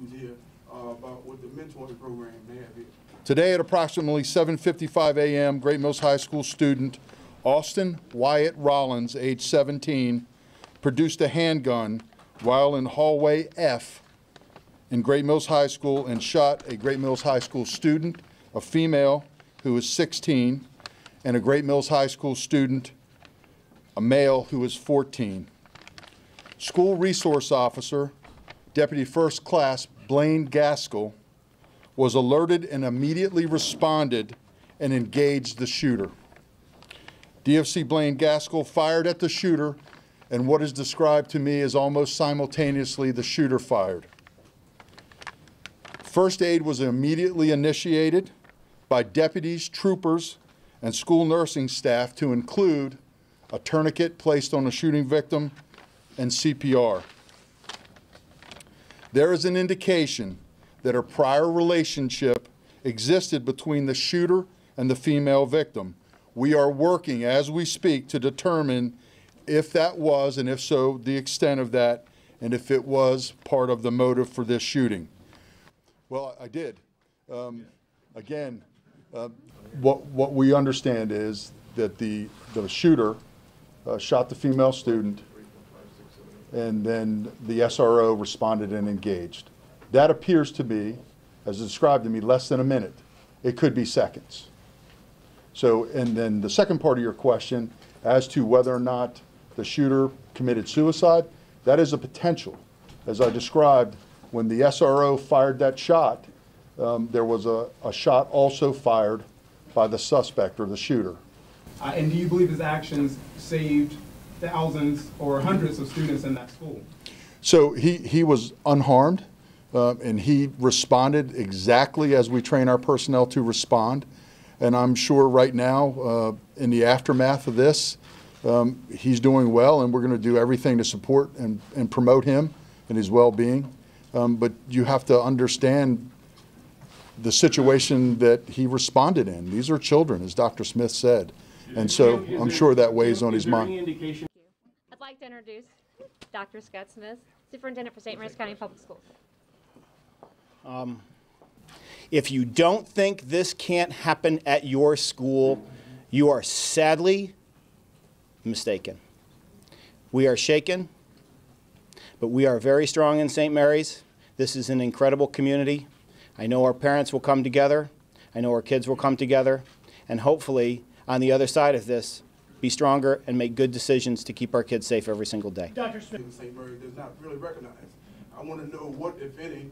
students here about what the mentoring program they have here. Today at approximately 7:55 a.m., Great Mills High School student Austin Wyatt Rollins, age 17, produced a handgun while in hallway F in Great Mills High School and shot a Great Mills High School student, a female who was 16, and a Great Mills High School student, a male who was 14. School resource officer, Deputy First Class Blaine Gaskell, was alerted and immediately responded and engaged the shooter. DFC Blaine Gaskell fired at the shooter, and what is described to me as almost simultaneously the shooter fired. First aid was immediately initiated by deputies, troopers, and school nursing staff to include a tourniquet placed on the shooting victim and CPR. There is an indication that a prior relationship existed between the shooter and the female victim. We are working as we speak to determine if that was, and if so, the extent of that, and if it was part of the motive for this shooting. Well, I did. Again, what we understand is that the shooter shot the female student, and then the SRO responded and engaged. That appears to be, as described to me, less than a minute. It could be seconds. So, and then the second part of your question as to whether or not the shooter committed suicide, that is a potential. As I described, when the SRO fired that shot, there was a shot also fired by the suspect or the shooter. And do you believe his actions saved thousands or hundreds of students in that school? So he was unharmed, and he responded exactly as we train our personnel to respond. And I'm sure right now, in the aftermath of this, he's doing well, and we're going to do everything to support and promote him and his well-being. But you have to understand the situation that he responded in. These are children, as Dr. Smith said. And so I'm sure that weighs on his mind. I'd like to introduce Dr. Scott Smith, Superintendent for St. Mary's County Public Schools. If you don't think this can't happen at your school, you are sadly mistaken. We are shaken, but we are very strong in St. Mary's. This is an incredible community. I know our parents will come together. I know our kids will come together. And hopefully, on the other side of this, be stronger and make good decisions to keep our kids safe every single day. Dr. Smith, St. Mary's does not really recognize. I want to know what, if any,